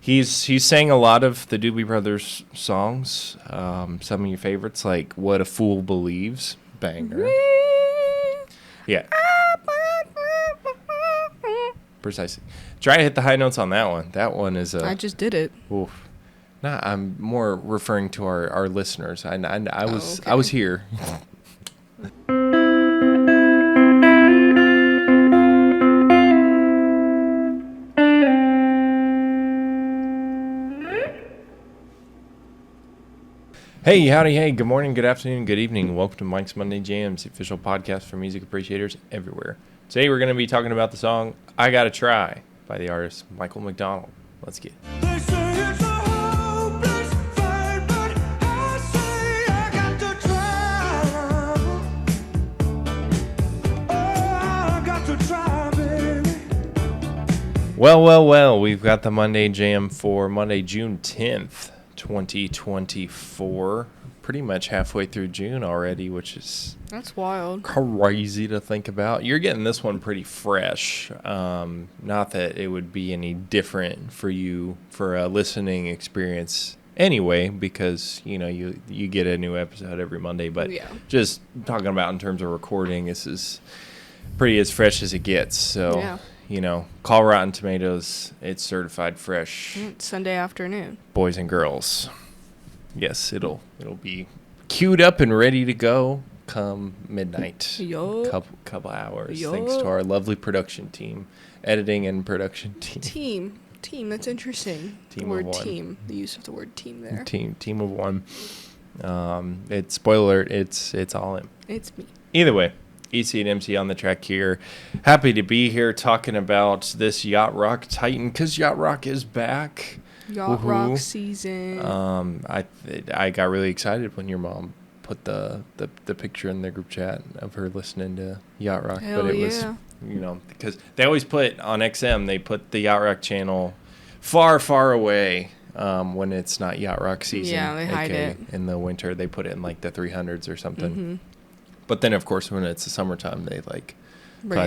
He's sang a lot of the Doobie Brothers songs. Some of your favorites, like "What a Fool Believes," banger. Yeah. Precisely. Try to hit the high notes on that one. That one is I just did it. Oof. Nah, I'm more referring to our listeners. I was okay. I was here. Hey, howdy, hey, good morning, good afternoon, good evening. Welcome to Mike's Monday Jams, the official podcast for music appreciators everywhere. Today we're going to be talking about the song I Gotta Try by the artist Michael McDonald. Let's get it. They say it's a hopeless fight, but I say I got to try. Oh, I got to try, baby. Well, we've got the Monday Jam for Monday, June 10th, 2024. Pretty much halfway through June already, which is... That's wild. Crazy to think about. You're getting this one pretty fresh. Not that it would be any different for you for a listening experience anyway, because you get a new episode every Monday. But just talking about in terms of recording, this is pretty as fresh as it gets. So call Rotten Tomatoes. It's certified fresh. It's Sunday afternoon. Boys and girls. Yes, it'll be queued up and ready to go come midnight. Couple hours. Thanks to our lovely production team, editing and production team. Team. That's interesting. Team the word of one. team. The use of the word team there. Team of one. It's spoiler alert. It's all in. It's me. Either way, EC and MC on the track here. Happy to be here talking about this Yacht Rock Titan because Yacht Rock is back. Yacht Rock season. I got really excited when your mom put the picture in the group chat of her listening to Yacht Rock. Hell but it was, because they always put on XM, they put the Yacht Rock channel far, far away when it's not Yacht Rock season. Yeah, they hide it. In the winter, they put it in like the 300s or something. Mm-hmm. But then, of course, when it's the summertime, they I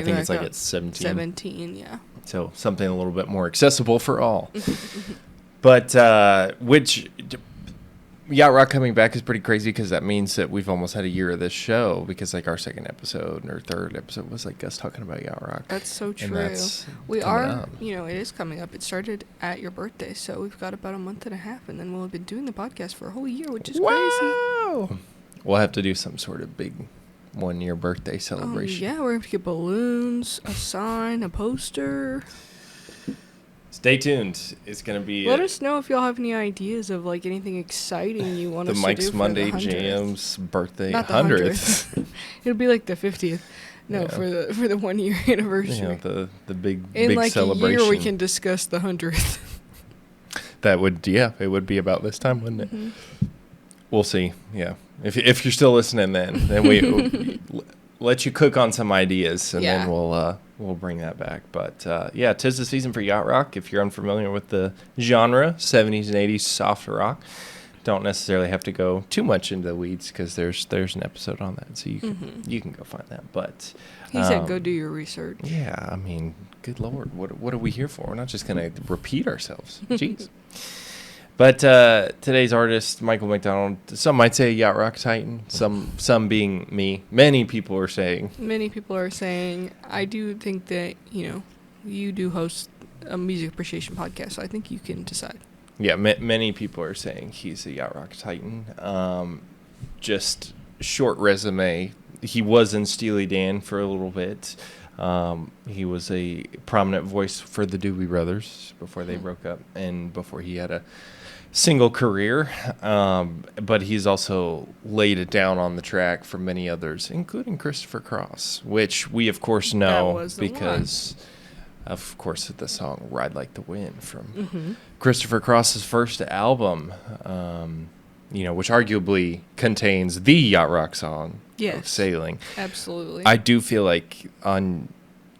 think it's like at 17. 17, yeah. So something a little bit more accessible for all. But which Yacht Rock coming back is pretty crazy because that means that we've almost had a year of this show because like our second episode or third episode was like us talking about Yacht Rock. That's so true. We are, it is coming up. It started at your birthday, so we've got about a month and a half, and then we'll have been doing the podcast for a whole year, which is crazy. We'll have to do some sort of big 1-year birthday celebration. Yeah, we're going to have to get balloons, a sign, a poster. Stay tuned. It's going to be... Let us know if y'all have any ideas of, like, anything exciting you want us to do Mike's for Monday the 100th. Jams birthday. Not the 100th. It'll be like the 50th. No, for the 1 year anniversary. The big In like celebration. a year we can discuss the 100th. That would, it would be about this time, wouldn't it? Mm-hmm. We'll see. Yeah. If you're still listening then we let you cook on some ideas and then we'll bring that back. But 'tis the season for Yacht Rock. If you're unfamiliar with the genre, 70s and 80s soft rock, don't necessarily have to go too much into the weeds because there's an episode on that, so you can go find that. But he said go do your research. Yeah, I mean, good Lord, what are we here for? We're not just gonna repeat ourselves. Jeez. But today's artist, Michael McDonald, some might say Yacht Rock Titan, some being me. Many people are saying. I do think that, you do host a music appreciation podcast, so I think you can decide. Yeah, many people are saying he's a Yacht Rock Titan. Just short resume. He was in Steely Dan for a little bit. He was a prominent voice for the Doobie Brothers before they broke up and before he had a single career, but he's also laid it down on the track for many others, including Christopher Cross, which we of course know because of course the song Ride Like the Wind from Christopher Cross's first album, which arguably contains the Yacht Rock song of Sailing. Absolutely. I do feel like on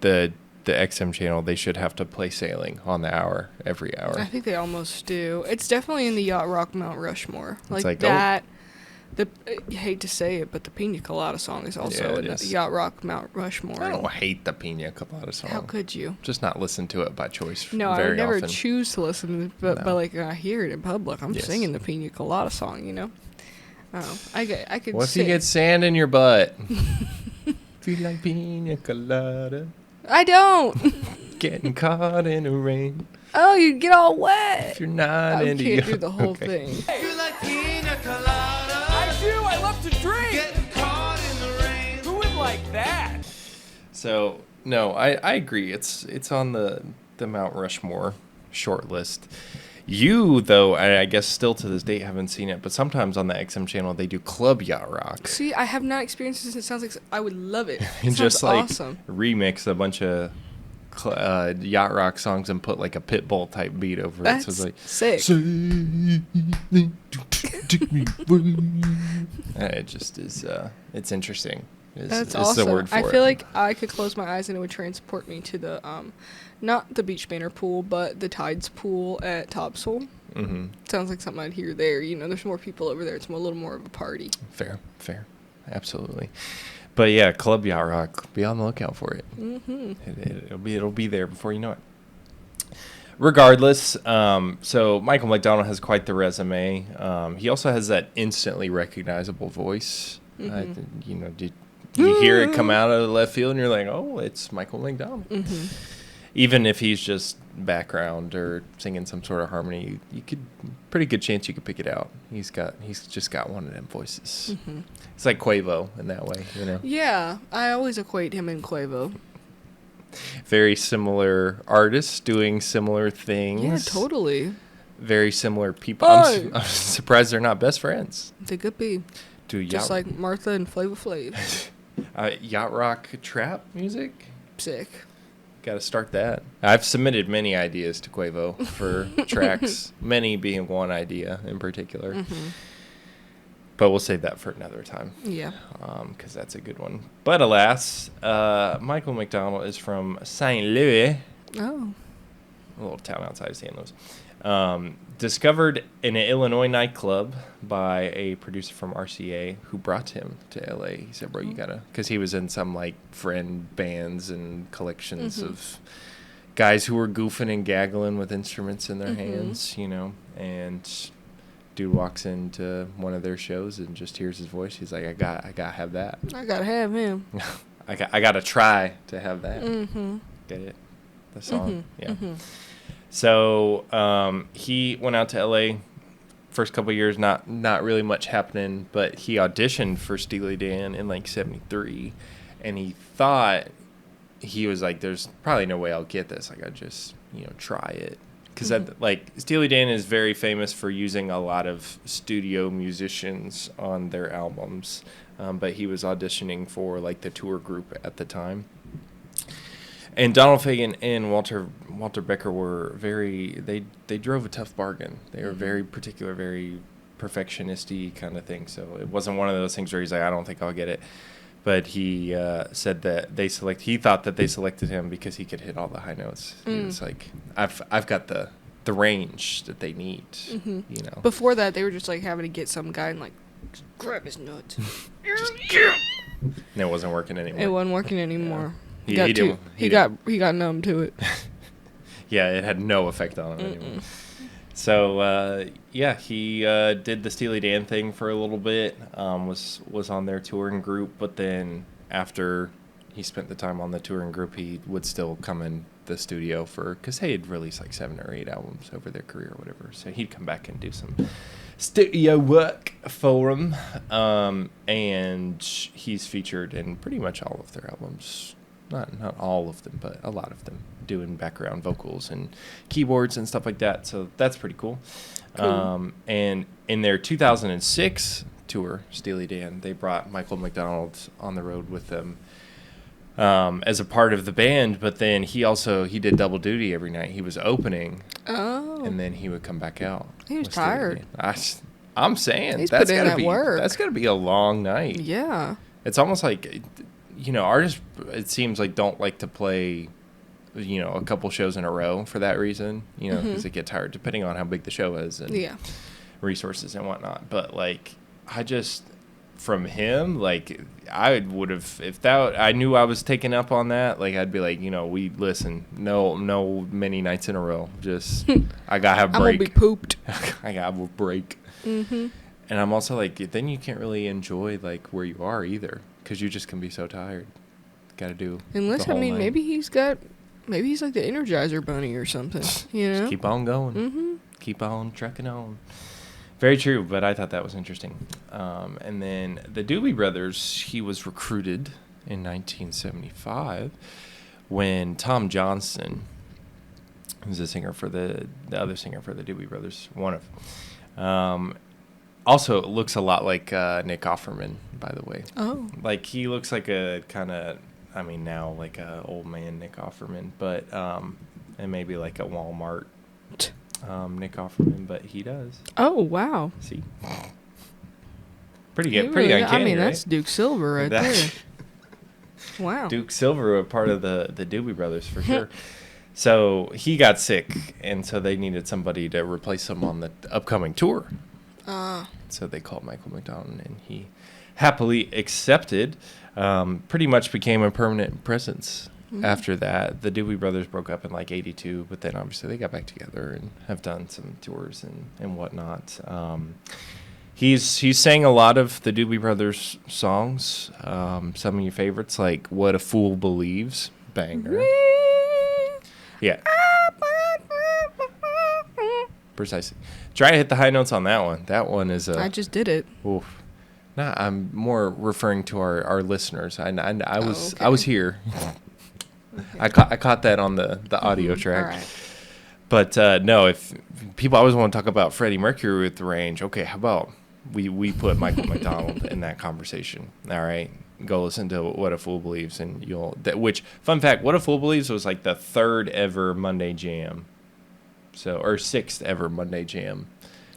the XM channel, they should have to play Sailing on the hour, every hour. I think they almost do. It's definitely in the Yacht Rock Mount Rushmore. Like that You hate to say it, but the Pina Colada song is also it in is. Yacht Rock Mount Rushmore. I don't hate the Pina Colada song. How could you? Just not listen to it by choice. No, I very would never often. choose to listen to it, but No. like when I hear it in public, I'm Yes. singing the Pina Colada song, you know? Oh, I could What if you sing. get sand in your butt? Feel like Pina Colada, I don't. getting caught in the rain. Oh, you get all wet. If you're not I into can't do the whole Okay. thing. You like pina colada. I do. I love to drink. Getting caught in the rain. Who would like that? So no, I agree. It's on the Mount Rushmore short list. You though, I guess still to this date haven't seen it, but sometimes on the XM channel they do Club Yacht Rock. See, I have not experienced this. It sounds like I would love it. It And sounds just like awesome. remix a bunch of Yacht Rock songs and put like a Pitbull type beat over That's it. So it's like sick. it just is. It's interesting. That's is awesome. the word for I it. feel like I could close my eyes and it would transport me to the not the Beach Banner pool, but the Tides pool at Topsail. Mm-hmm. Sounds like something I'd hear there. You know, there's more people over there. It's a little more of a party. Fair, absolutely. But yeah, Club Yacht Rock. Be on the lookout for it. Mm-hmm. It'll be there before you know it. Regardless, so Michael McDonald has quite the resume. He also has that instantly recognizable voice. Mm-hmm. You hear it come out of the left field, and you're like, "Oh, it's Michael McDonald." Mm-hmm. Even if he's just background or singing some sort of harmony, you could pretty good chance you could pick it out. He's just got one of them voices. Mm-hmm. It's like Quavo in that way, you know. Yeah, I always equate him and Quavo. Very similar artists doing similar things. Yeah, totally. Very similar people. Oh. I'm surprised they're not best friends. They could be. Do Just like Martha and Flavor Flav. Yacht Rock trap music? Sick. Got to start that. I've submitted many ideas to Quavo for tracks, many being one idea in particular. Mm-hmm. But we'll save that for another time. Yeah. Because that's a good one. But alas, Michael McDonald is from St. Louis, Oh. a little town outside of St. Louis. Discovered in an Illinois nightclub by a producer from RCA who brought him to LA. He said, "Bro, you gotta," because he was in some like friend bands and collections of guys who were goofing and gaggling with instruments in their hands, you know. And dude walks into one of their shows and just hears his voice. He's like, "I gotta have that. I gotta have him. I gotta try to have that." Mm-hmm. Get it? The song, yeah. Mm-hmm. So he went out to LA. First couple of years, not really much happening, but he auditioned for Steely Dan in like '73, and he thought, he was like, "There's probably no way I'll get this. Like, I just try it." Because like Steely Dan is very famous for using a lot of studio musicians on their albums, but he was auditioning for like the tour group at the time. And Donald Fagen and Walter Becker were they drove a tough bargain. They were very particular, very perfectionist-y kind of thing. So it wasn't one of those things where he's like, "I don't think I'll get it." But he said that he thought that they selected him because he could hit all the high notes. He was like, I've got the range that they need, you know. Before that, they were just like having to get some guy and like grab his nuts. And it wasn't working anymore. It wasn't working anymore. He He got numb to it. Yeah, it had no effect on him anymore. So he did the Steely Dan thing for a little bit. Was on their touring group, but then after he spent the time on the touring group, he would still come in the studio because they had released like 7 or 8 albums over their career or whatever. So he'd come back and do some studio work for them, and he's featured in pretty much all of their albums. Not all of them, but a lot of them, doing background vocals and keyboards and stuff like that. So that's pretty cool. And in their 2006 tour, Steely Dan, they brought Michael McDonald on the road with them as a part of the band. But then he did double duty every night. He was opening, and then he would come back out. He was with Steely tired. Dan. I'm saying He's that's put in gotta that be work. that's gotta be a long night. Yeah. It's almost like, artists, it seems like, don't like to play, a couple shows in a row for that reason, because they get tired, depending on how big the show is and resources and whatnot. But, like, I just, from him, like, I would have, if that, I knew I was taking up on that, like, I'd be like, we listen, no many nights in a row. Just, I got to have a I'm gonna break. be pooped. I got to have a break. Mm-hmm. And I'm also like, then you can't really enjoy, like, where you are either, because you just can be so tired. Got to do Unless, the whole night. maybe he's like the Energizer Bunny or something, Just keep on going. Mm-hmm. Keep on trucking on. Very true, but I thought that was interesting. And then the Doobie Brothers, he was recruited in 1975 when Tom Johnson, who's the singer for the other singer for the Doobie Brothers, one of, also looks a lot like Nick Offerman, by the way. Oh. Like, he looks like a kind of, now like a old man Nick Offerman, but, and maybe like a Walmart Nick Offerman, but he does. Oh, wow. See? Pretty He good. Pretty really- uncanny, right? that's Duke Silver right there. Wow. Duke Silver, a part of the Doobie Brothers for sure. So he got sick, and so they needed somebody to replace him on the upcoming tour. So they called Michael McDonald, and he happily accepted. Pretty much became a permanent presence. After that. The Doobie Brothers broke up in like 82, but then obviously they got back together and have done some tours and whatnot. He's sang a lot of the Doobie Brothers songs. Some of your favorites, like What a Fool Believes, banger. Yeah. Precisely. Try to hit the high notes on that one. That one is a... I just did it. Oof. Nah, I'm more referring to our listeners. I was okay. I was here. I caught that on the audio track. All right. But no, if people always want to talk about Freddie Mercury with the range, okay, how about we put Michael McDonald in that conversation? All right, go listen to What a Fool Believes, and which fun fact, What a Fool Believes was like the 3rd ever Monday Jam, or 6th ever Monday Jam.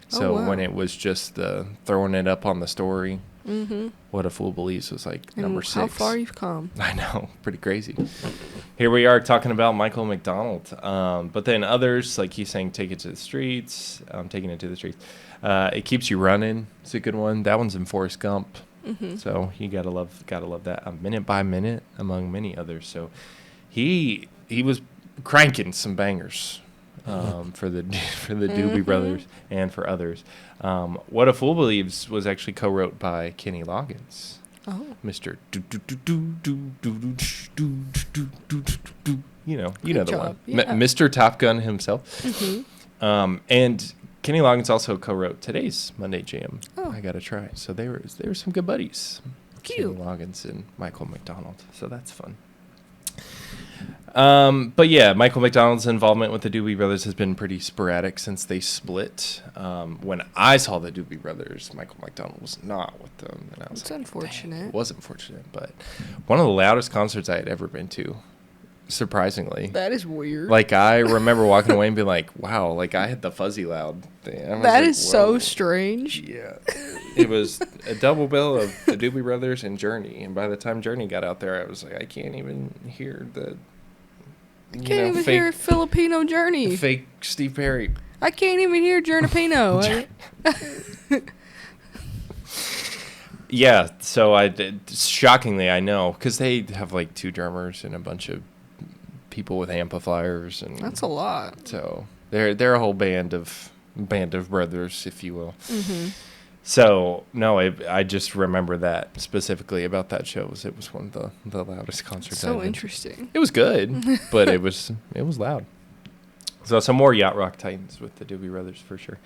So wow. when it was just throwing it up on the story. Mm-hmm. What a Fool Believes was like And number 6. how far you've come. I know, pretty crazy. Here we are talking about Michael McDonald. But then others, like he's saying, Take It to the Streets, Taking It to the Streets. It Keeps You Running. It's a good one. That one's in Forrest Gump. Mm-hmm. So you gotta love that. Minute by Minute, among many others. So he was cranking some bangers. For the Doobie Brothers and for others. What a Fool Believes was actually co-wrote by Kenny Loggins. Oh. Mr. You know the job. one. Yeah. Mr. Top Gun himself. Mm-hmm. And Kenny Loggins also co-wrote today's Monday Jam. Oh. I Gotta Try. So they were some good buddies. Cute. Kenny Loggins and Michael McDonald. So that's fun. But yeah, Michael McDonald's involvement with the Doobie Brothers has been pretty sporadic since they split. When I saw the Doobie Brothers, Michael McDonald was not with them, and I was It's like, unfortunate. "Dang." It was unfortunate, but one of the loudest concerts I had ever been to, surprisingly. That is weird. Like, I remember walking away and being like, "Wow!" Like, I had the fuzzy loud thing. I was That like, is so "Whoa." strange. Yeah, it was a double bill of the Doobie Brothers and Journey, and by the time Journey got out there, I was like, I can't even hear the. Can't even hear Filipino Journey. Fake Steve Perry. I can't even hear Journapino. Yeah, so I did. Shockingly, I know, because they have like 2 drummers and a bunch of people with amplifiers, and That's a lot. so they're a whole band of brothers, if you will. Mm-hmm. So no, I just remember that specifically about that show. It was one of the loudest concerts. So I've been to. interesting. It was good, but it was loud. So some more Yacht Rock Titans with the Doobie Brothers for sure.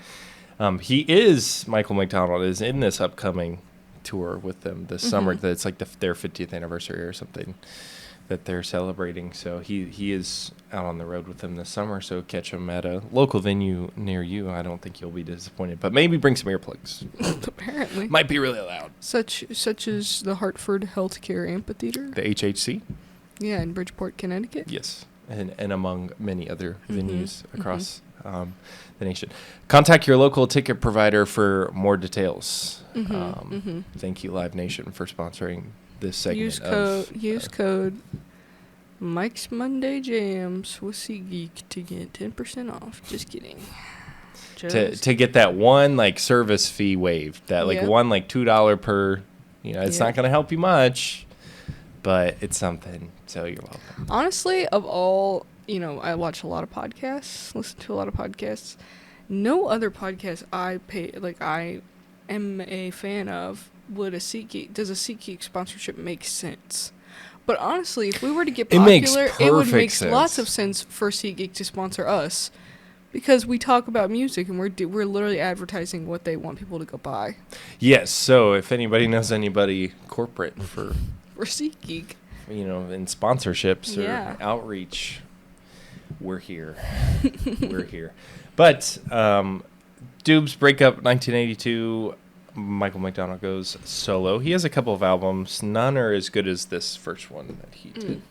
Michael McDonald is in this upcoming tour with them this summer. That's like their 50th anniversary or something that they're celebrating. So he is out on the road with them this summer. So catch him at a local venue near you. I don't think you'll be disappointed, but maybe bring some earplugs. Apparently. Might be really loud. Such as the Hartford Healthcare Amphitheater. The HHC? Yeah, in Bridgeport, Connecticut. Yes. And among many other venues across the nation. Contact your local ticket provider for more details. Thank you, Live Nation, for sponsoring this segment. Use code Mike's Monday Jams with SeatGeek to get 10% off. Just kidding. Just- to get that one like service fee waived. That like Yep. one like $2 per. It's Yep. not gonna help you much, but it's something. So you're welcome. Honestly, of all, I watch a lot of podcasts, listen to a lot of podcasts. No other podcast I am a fan of does a SeatGeek sponsorship make sense? But honestly, if we were to get It makes popular, it would perfect make sense. lots of sense for SeatGeek to sponsor us. Because we talk about music and we're literally advertising what they want people to go buy. Yes. So if anybody knows anybody corporate for For SeatGeek. in sponsorships or Yeah. outreach, we're here. We're here. But Dubes break up 1982. Michael McDonald goes solo. He has a couple of albums. None are as good as this first one that he did.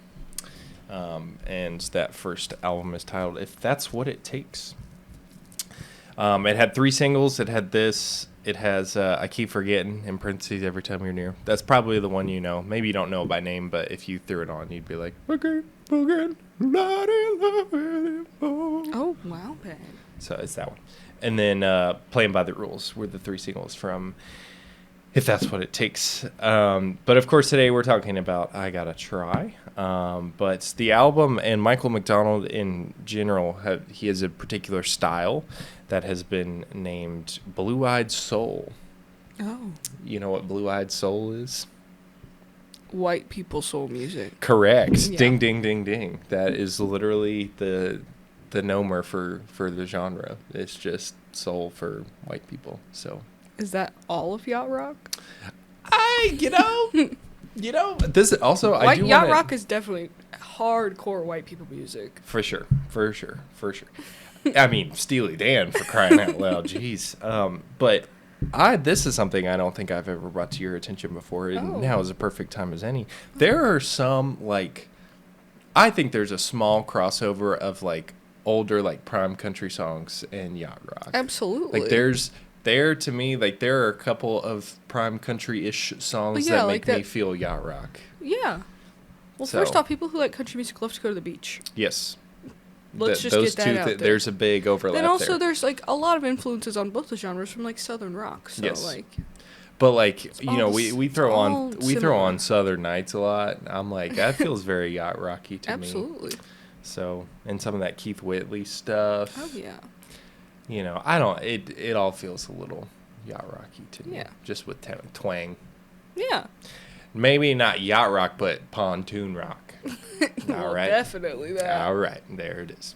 And that first album is titled If That's What It Takes. It had 3 singles. It had this. It has I Keep Forgetting in parentheses Every Time You're Near. That's probably the one you know. Maybe you don't know it by name, but if you threw it on, you'd be like, okay, forget, not in love anymore. Oh, wow, babe. So it's that one. And then Playing by the Rules were the 3 singles from If That's What It Takes. But of course, today we're talking about I Gotta Try. But the album and Michael McDonald in general, he has a particular style that has been named Blue-Eyed Soul. Oh. You know what Blue-Eyed Soul is? White people soul music. Correct. Yeah. Ding, ding, ding, ding. That is literally the nomer for the genre. It's just soul for white people. So Is that all of Yacht Rock? this also I do Yacht wanna, Rock is definitely hardcore white people music. for sure. I mean, Steely Dan, for crying out loud, jeez. But this is something I don't think I've ever brought to your attention before, and Oh. now is a perfect time as any. There are some I think there's a small crossover of older prime country songs and yacht rock. Absolutely. To me, there are a couple of prime country-ish songs yeah, that like make me that- feel yacht rock. Yeah. Well, So- first off, people who like country music love to go to the beach. Yes. Let's just those get that out there. There's a big overlap Then also, there. there's a lot of influences on both the genres from Southern rock. So Yes. But all we throw all on similar. Southern Nights a lot. I'm like, that feels very yacht rocky to me. absolutely. So, and some of that Keith Whitley stuff. Oh yeah. I don't. It all feels a little yacht rocky to me. Yeah. Just with twang. Yeah. Maybe not yacht rock, but pontoon rock. All right. Definitely that. All right, there it is.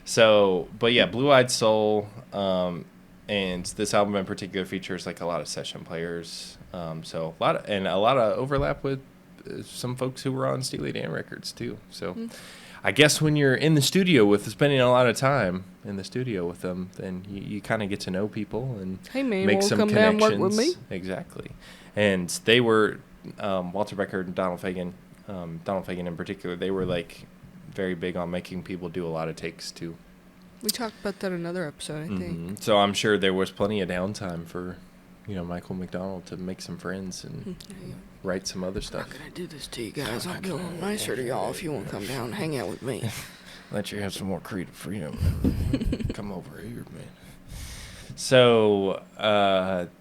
So, but yeah, Blue-Eyed Soul, and this album in particular features a lot of session players. So a lot of overlap with some folks who were on Steely Dan records too. So, I guess when you're in the studio spending a lot of time in the studio with them, then you kind of get to know people and Hey man, make wanna some come down and connections. work with me? Exactly, and they were Walter Becker and Donald Fagen. Donald Fagen in particular, they were very big on making people do a lot of takes too. We talked about that in another episode, I think. Mhm. So I'm sure there was plenty of downtime for, Michael McDonald to make some friends and write some other I'm stuff. not gonna do this to you guys. I'll be a little nicer to y'all if you want to come down and hang out with me. Let you have some more creative freedom. Come over here, man. So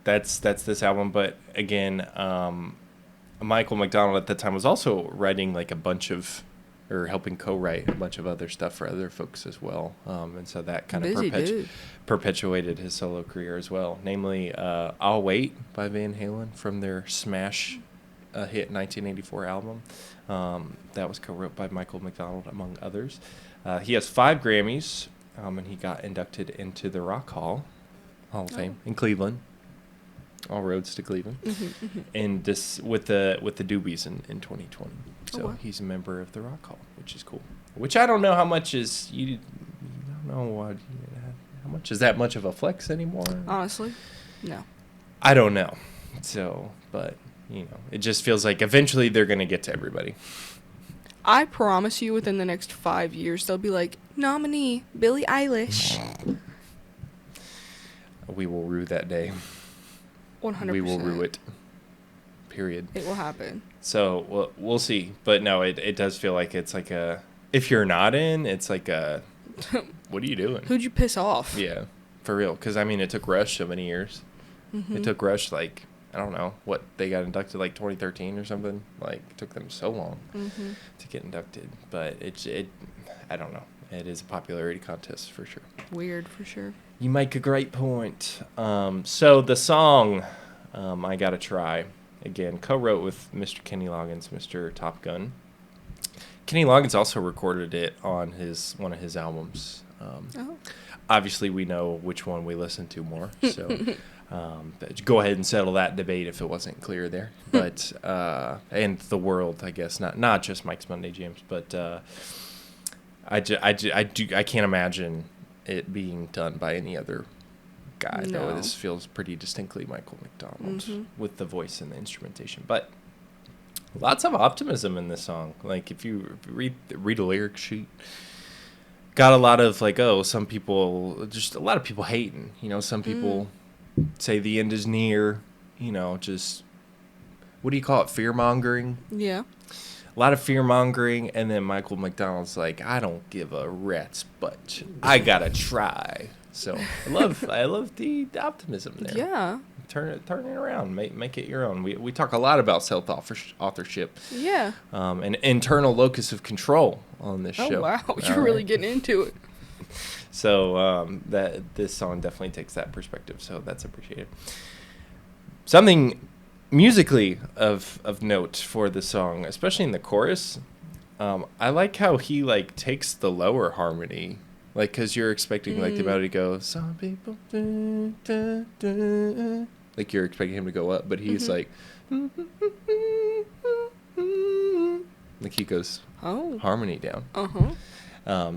that's this album, but again, Michael McDonald at the time was also writing helping co-write a bunch of other stuff for other folks as well, and so that kind of Busy dude. perpetuated his solo career as well. Namely, "I'll Wait" by Van Halen from their smash hit 1984 album. That was co-wrote by Michael McDonald among others. He has 5 Grammys, and he got inducted into the Rock Hall of Fame in Cleveland. All roads to Cleveland, and this with the Doobies in 2020. So wow. he's a member of the Rock Hall, which is cool. Which I don't know how much is you don't know what how much is that much of a flex anymore. Honestly, no. I don't know. So, but it just feels like eventually they're gonna get to everybody. I promise you, within the next 5 years, they'll be like, nominee Billie Eilish. We will rue that day. 100%. We will rue it. Period. It will happen. So we'll see. But no, it does feel like it's like a. If you're not in, it's like a. What are you doing? Who'd you piss off? Yeah, For real. Because, I mean, it took Rush so many years. Mm-hmm. It took Rush, like, I don't know, what, they got inducted, like, 2013 or something? Like, it took them so long Mm-hmm. to get inducted. But I don't know. It is a popularity contest for sure. Weird for sure. You make a great point. So the song, I Gotta Try, again, co-wrote with Mr. Kenny Loggins, Mr. Top Gun. Kenny Loggins also recorded it on one of his albums. Oh. Obviously, we know which one we listen to more, so but go ahead and settle that debate if it wasn't clear there. But and the world, I guess, not just Mike's Monday Jams, but I can't imagine it being done by any other guy. Though No. this feels pretty distinctly Michael McDonald Mhm. with the voice and the instrumentation, but. Lots of optimism in this song. Like, if you read a lyric sheet, got a lot of, like, some people, just a lot of people hating. You know, some people say the end is near, you know, just, what do you call it, fear-mongering? Yeah. A lot of fear-mongering, and then Michael McDonald's like, I don't give a rat's butt. I gotta try. So, I love the optimism there. Yeah. Turn it around. Make it your own. We talk a lot about self-authorship. Yeah. An internal locus of control on this Oh show. wow, All you're really right. getting into it. So that this song definitely takes that perspective. So that's appreciated. Something musically of note for the song, especially in the chorus. I like how he like takes the lower harmony. Like, because you're expecting, like, the melody to go, some people, like, you're expecting him to go up, but he's like, like, he goes Oh. harmony down. Uh-huh.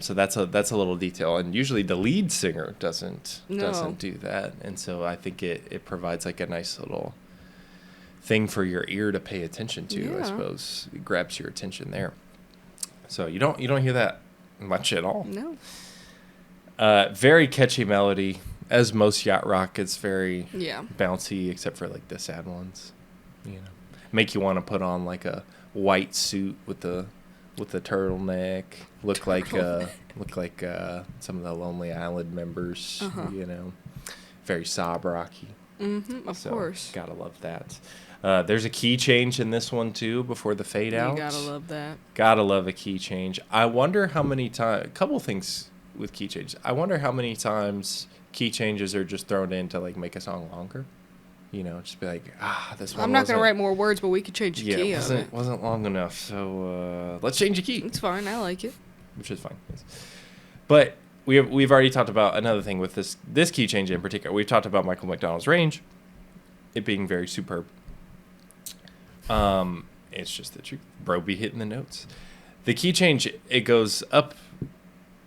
So that's a little detail, and usually the lead singer doesn't No. do that, and so I think it provides, like, a nice little thing for your ear to pay attention to, I Yeah. suppose. It grabs your attention there. So you don't hear that much at all. No. Very catchy melody. As most yacht rock, it's very Yeah. bouncy, except for like the sad ones. You know, make you want to put on like a white suit with the turtleneck. Look like some of the Lonely Island members. Uh-huh. You know, very sob rocky. Mm-hmm. Of So, course. gotta love that. There's a key change in this one too before the fade out. You gotta love that. Gotta love a key change. I wonder how many times. A couple things with key changes. I wonder how many times key changes are just thrown in to like make a song longer. You know, just be like, this one. I'm not gonna wasn't- write more words, but we could change the Yeah, key it of it. wasn't long enough. So let's change the key, It's fine. I like it. which is fine. Yes. But we've already talked about another thing with this key change in particular. We've talked about Michael McDonald's range, it being very superb. It's just the truth. Bro be hitting the notes. The key change, it goes up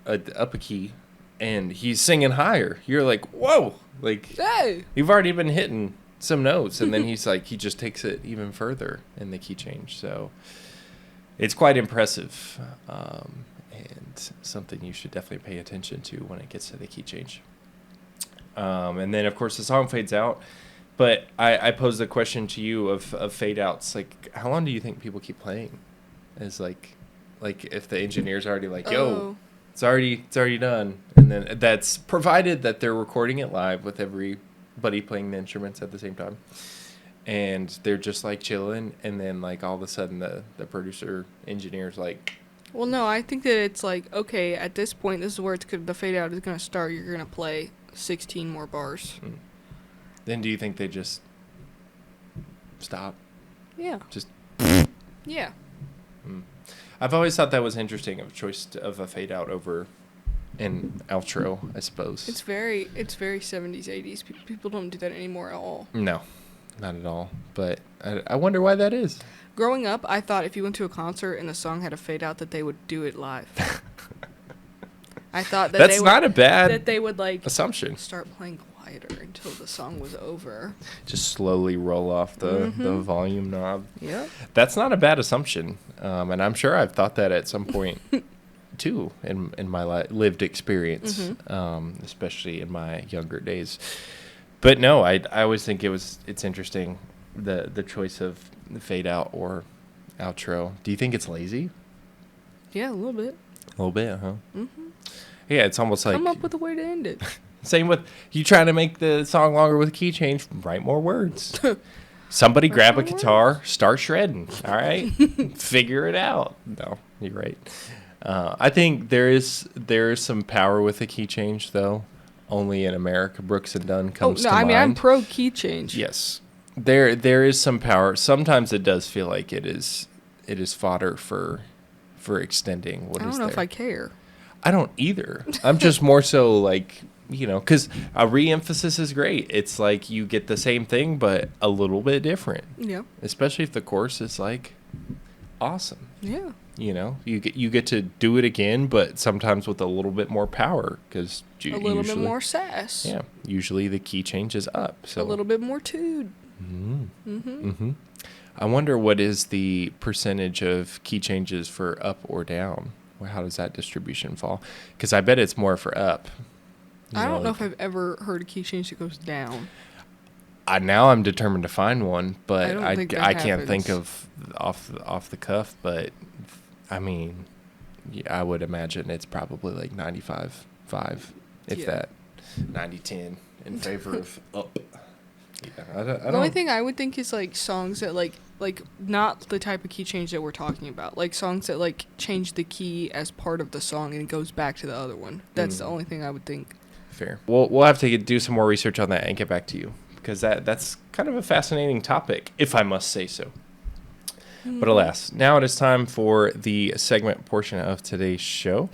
a key, and he's singing higher. You're like, whoa! Like, Hey. you've already been hitting some notes, and then he's like, he just takes it even further in the key change. So it's quite impressive, and something you should definitely pay attention to when it gets to the key change. And then, of course, the song fades out. But I posed the question to you of fade outs. Like, how long do you think people keep playing? Is like if the engineer's already like, yo, Oh. it's already done, and then that's provided that they're recording it live with everybody playing the instruments at the same time, and they're just like chilling, and then like all of a sudden the producer engineer's like, Well, no, I think that it's like, okay, at this point, this is where the fade out is gonna start. You're gonna play 16 more bars. then do you think they just stop? Yeah. Just Yeah. I've always thought that was interesting of choice of a fade out over an outro, I suppose. It's very 70s, 80s. People don't do that anymore at all. No, not at all. But I wonder why that is. Growing up, I thought if you went to a concert and the song had a fade out, that they would do it live. I thought that That's they would, not a bad that they would like assumption. start playing quieter until the song was over. Just slowly roll off the Mhm. volume knob. Yep. That's not a bad assumption. And I'm sure I've thought that at some point too in my lived experience, especially in my younger days. But no, I always think it's interesting the choice of fade out or outro. Do you think it's lazy? Yeah, a little bit. A little bit, huh? hmm Yeah, it's almost like Come up with a way to end it. Same with you trying to make the song longer with a key change. Write more words. Somebody grab a guitar, start shredding. All right, figure it out. No, you're right. I think there is some power with a key change, though. Only in America, Brooks and Dunn comes to mind. I mean, I'm pro key change. Yes, there is some power. Sometimes it does feel like it is fodder for extending what is there. I don't know if I care. I don't either. I'm just more so like, because a re-emphasis is great. It's like you get the same thing, but a little bit different. Yeah. Especially if the chorus is like awesome. Yeah. You get to do it again, but sometimes with a little bit more power because A little bit more sass. Yeah. Usually the key change is up. So A little bit more tood. I wonder what is the percentage of key changes for up or down. How does that distribution fall? Because I bet it's more for up. I don't know if I've ever heard a key change that goes down. Now I'm determined to find one, but I can't think happens. of off the cuff. But I mean, yeah, I would imagine it's probably like 95-5, if that, 90-10 in favor of up. Yeah, I don't. The only thing I would think is like songs that like not the type of key change that we're talking about. Like songs that like change the key as part of the song and it goes back to the other one. That's the only thing I would think. Fair. We'll have to do some more research on that and get back to you because that's kind of a fascinating topic, if I must say so. But alas, now it is time for the segment portion of today's show.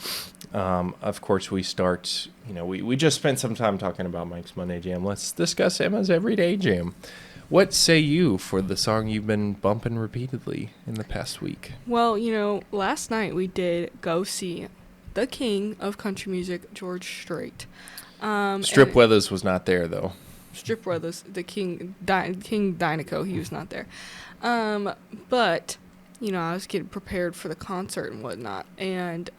Of course, we start, we just spent some time talking about Mike's Monday Jam. Let's discuss Emma's Everyday Jam. What say you for the song you've been bumping repeatedly in the past week? Well, last night we did go see the king of country music, George Strait. Strip Weathers was not there, though. Strip Weathers, the King Dynaco, he was not there. But, I was getting prepared for the concert and whatnot. And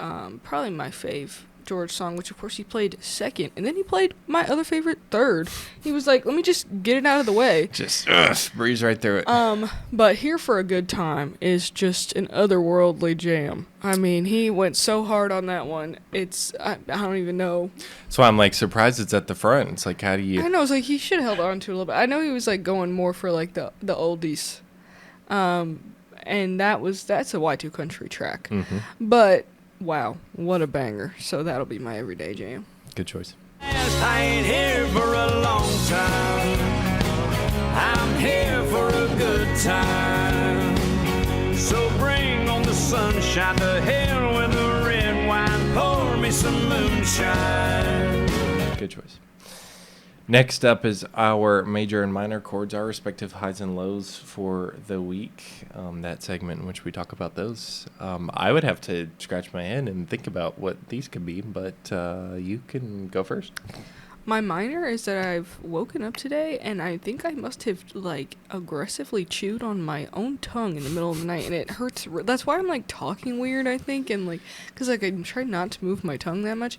probably my fave George song, which of course he played second. And then he played my other favorite third. He was like, let me just get it out of the way. Just breeze right through it. But Here for a Good Time is just an otherworldly jam. I mean, he went so hard on that one. I don't even know. So I'm like surprised it's at the front. It's like, how do you? I know, it's like he should have held on to it a little bit. I know he was like going more for like the oldies. And that's a Y2 country track. Mm-hmm. But wow, what a banger. So that'll be my everyday jam. Good choice. I ain't here for a long time. I'm here for a good time. So bring on the sunshine, to hell with the red wine. Pour me some moonshine. Good choice. Next up is our major and minor chords, our respective highs and lows for the week. That segment in which we talk about those. I would have to scratch my head and think about what these could be, but you can go first. My minor is that I've woken up today and I think I must have like aggressively chewed on my own tongue in the middle of the night and it hurts. That's why I'm like talking weird, I think, and like because like I'm trying not to move my tongue that much.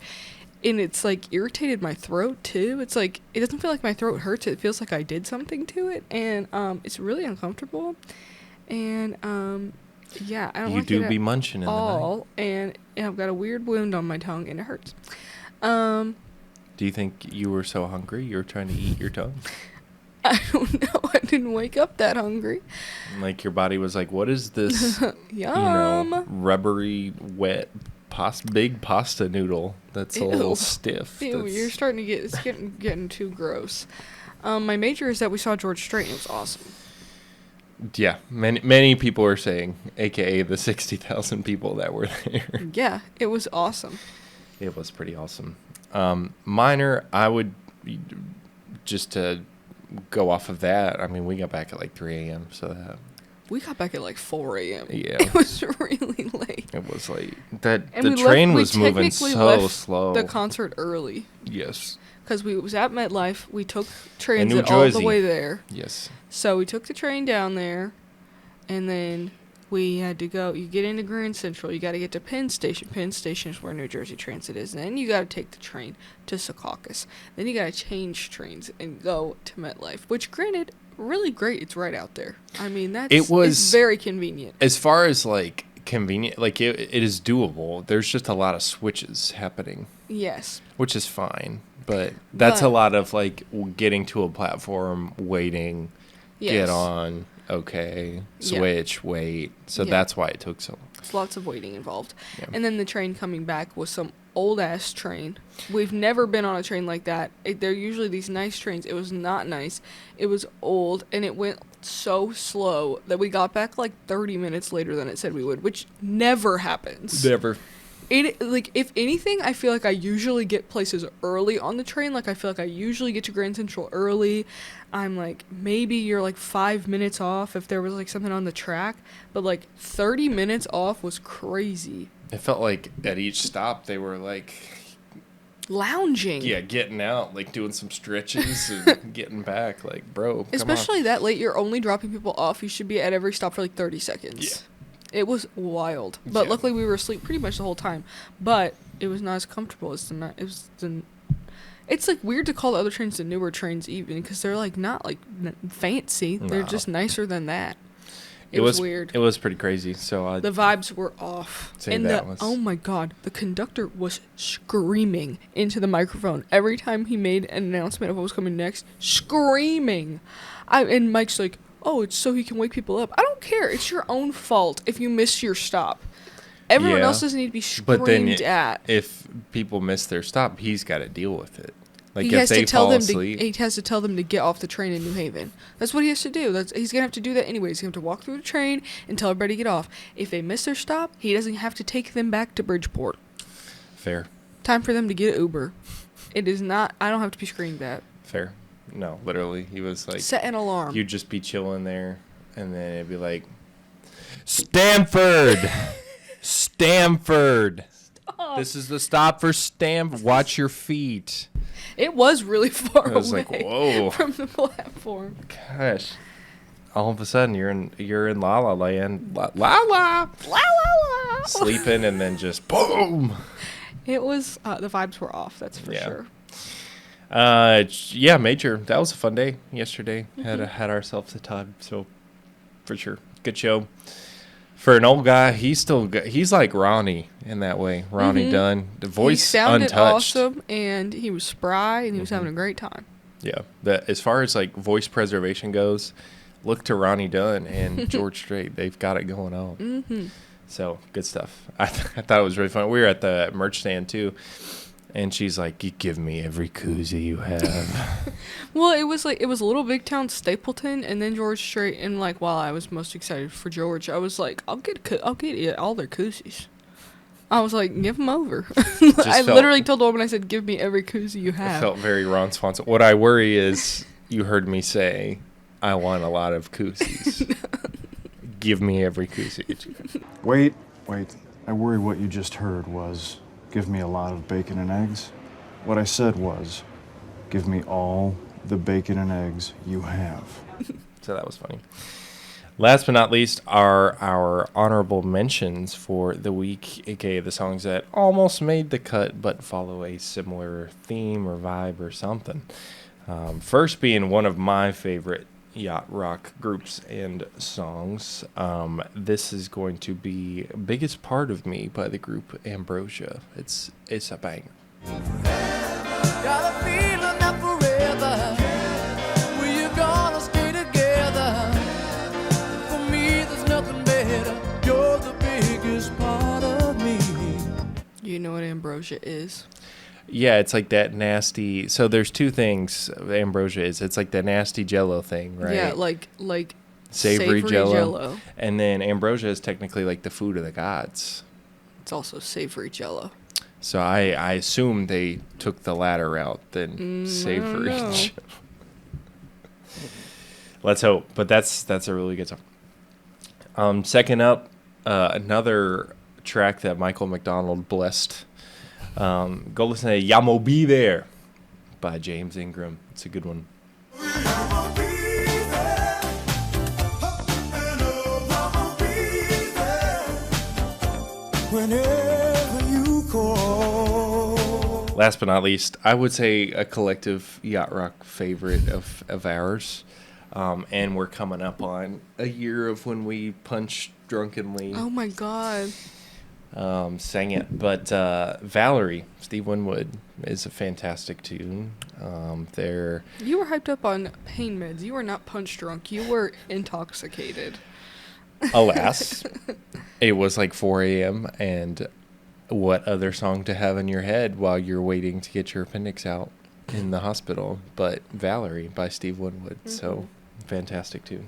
And it's, like, irritated my throat, too. It's, like, it doesn't feel like my throat hurts. It feels like I did something to it. And it's really uncomfortable. And, yeah, I don't like it You do be munching in all. And I've got a weird wound on my tongue, and it hurts. Do you think you were so hungry you were trying to eat your tongue? I don't know. I didn't wake up that hungry. Like, your body was like, what is this, Yum. rubbery, wet big pasta noodle that's a little stiff. Ew, you're starting to it's getting too gross. My major is that we saw George Strait and it was awesome. Yeah, many people are saying, aka the 60,000 people that were there. Yeah, it was awesome. It was pretty awesome. Minor, I would just to go off of that. I mean, we got back at like 3 a.m. So that. We got back at like 4 a.m. Yeah. It was really late. It was late. The And train was moving so slow. The concert early. Yes. Because we was at MetLife. We took transit New all Jersey. the way there. Yes. So we took the train down there. And then we had to go. You get into Grand Central. You got to get to Penn Station. Penn Station is where New Jersey Transit is. And then you got to take the train to Secaucus. Then you got to change trains and go to MetLife. Which, granted, really great. It's right out there. I mean, it's very convenient. As far as like convenient, like it is doable. There's just a lot of switches happening. Yes. Which is fine. But that's But- a lot of like getting to a platform, waiting, Yes. get on, okay, Yeah. switch, wait. So Yeah. that's why it took so long. It's lots of waiting involved. Yeah. And then the train coming back was some old-ass train. We've never been on a train like that. They're usually these nice trains. It was not nice. It was old, and it went so slow that we got back like 30 minutes later than it said we would, which never happens. Never. Like, if anything, I feel like I usually get places early on the train. Like, I feel like I usually get to Grand Central early. I'm like, maybe you're like 5 minutes off if there was like something on the track. But like 30 minutes off was crazy. It felt like at each stop they were like, Lounging. yeah, getting out, like doing some stretches and getting back. Like, bro, come Especially that late, you're only dropping people off. You should be at every stop for like 30 seconds. Yeah. It was wild. But Yeah. luckily we were asleep pretty much the whole time. But it was not as comfortable as it's like weird to call the other trains the newer trains even because they're like not like fancy. They're No. just nicer than that. It was was weird. It was pretty crazy. So The vibes were off. Say And that was- oh my god, the conductor was screaming into the microphone every time he made an announcement of what was coming next. Screaming. And Mike's like, "Oh, it's so he can wake people up." I don't care. It's your own fault if you miss your stop. Everyone Yeah. else doesn't need to be But then screamed at. if people miss their stop, he's got to deal with it. Like He if has they to tell fall them asleep, he has to tell them to get off the train in New Haven. That's what he has to do. He's gonna have to do that anyways. He's gonna have to walk through the train and tell everybody to get off. If they miss their stop, he doesn't have to take them back to Bridgeport. fair, Time for them to get an Uber. It is not. I don't have to be screamed at. fair. No, literally, he was like, Set an alarm. you'd just be chilling there, and then it'd be like, Stamford, Stamford. This is the stop for Stamford. Watch your feet. It was really far I was away like, whoa. from the platform. Gosh. All of a sudden, you're in La La Land, la la, La la la. sleeping, and then just boom. It was the vibes were off. That's for Yeah. sure. Yeah, major. That was a fun day yesterday. Mm-hmm. Had ourselves a time, so for sure, good show. For an old guy, he's like Ronnie in that way. Ronnie Dunn, the He voice sounded untouched. awesome, and he was spry, and he was Mm-hmm. having a great time. Yeah, as far as like voice preservation goes, look to Ronnie Dunn and George Strait. They've got it going on. Mm-hmm. So good stuff. I thought it was really fun. We were at the merch stand too, and she's like, "You give me every koozie you have." Well, it was a little big town Stapleton, and then George Strait, and like while I was most excited for George, I was like, I'll get all their koozies. I was like, give them over. I literally told the woman, I said, give me every koozie you I have. felt very Ron Swanson. What I worry is you heard me say, I want a lot of koozies. Give me every koozie. Wait. I worry what you just heard was, give me a lot of bacon and eggs. What I said was, give me all the bacon and eggs you have. So that was funny. Last but not least are our honorable mentions for the week, aka the songs that almost made the cut but follow a similar theme or vibe or something. First being one of my favorite yacht rock groups and songs. This is going to be Biggest Part of Me by the group Ambrosia. It's a banger. Got a feeling that forever we're gonna stay together. For me, there's nothing better. You're the biggest part of me. You know what ambrosia is? Yeah, it's like that nasty. So there's two things Ambrosia is. It's like the nasty Jello thing, right? Yeah, like savory Jello. Jello. And then Ambrosia is technically like the food of the gods. It's also savory Jello. So I assume they took the latter route than savory know. Jello. Let's hope. But that's a really good song. Second up, another track that Michael McDonald blessed. Go listen to Yamo Be There by James Ingram. It's a good one. Whenever you call. Last but not least, I would say a collective yacht rock favorite of ours. And we're coming up on a year of when we punched drunkenly. Oh my god. sang it. But Valerie, Steve Winwood, is a fantastic tune. They're You were hyped up on pain meds. You were not punch drunk. You were intoxicated. Alas, it was like 4 a.m. and what other song to have in your head while you're waiting to get your appendix out in the hospital but Valerie by Steve Winwood. So fantastic tune.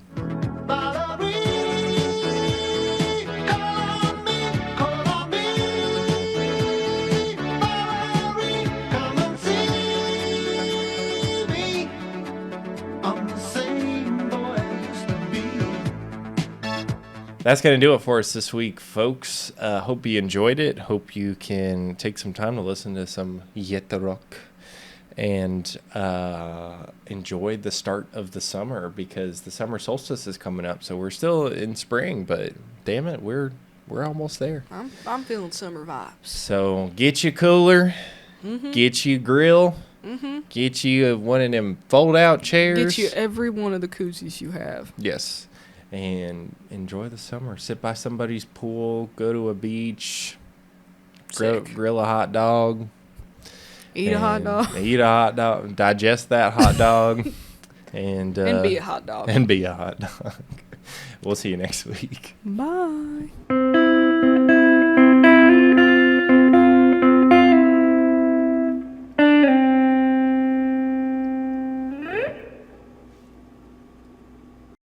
That's going to do it for us this week, folks. Hope you enjoyed it. Hope you can take some time to listen to some Yacht Rock and enjoy the start of the summer, because the summer solstice is coming up. So we're still in spring, but damn it, we're almost there. I'm feeling summer vibes. So get you a cooler, get you a grill, get you one of them fold-out chairs. Get you every one of the koozies you have. Yes. And enjoy the summer. Sit by somebody's pool. Go to a beach. Grill a hot dog. Eat a hot dog. Eat a hot dog. Digest that hot dog. And be a hot dog. And be a hot dog. We'll see you next week. Bye.